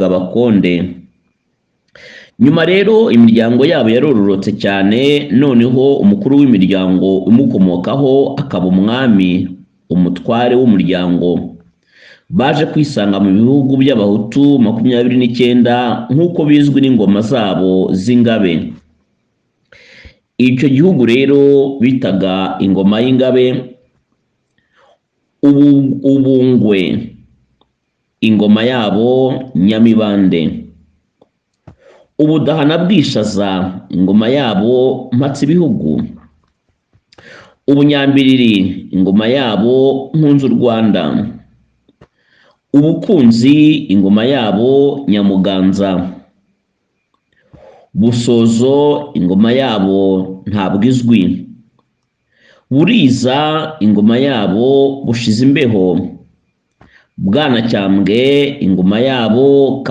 Gabakonde. Nyuma rero imiryango yabo yarororotse cyane, noneho umukuru w'imiryango umukomokaho akaba umwami, umutware w'umuryango. Baje kwisanga mu bihugu by'abahutu 29 nk'uko bizwi n'ingoma zabo z'ingabe. Icyo gihugu rero bitaga ingoma y'ingabe, Ubungwe, ingoma yabo Nyamibande. Ubudaha na Bwishaza, ingoma yabo Mpatsibihugu. Ubunyambiriri, ingoma yabo Nkunzu Rwanda. Ubukunzi, ingoma yabo Nyamuganza. Busozo, ingoma yabo Ntabwizwi. Buriza, ingoma yabo Bushizimbeho. Bwanacyambwe, ingoma yabo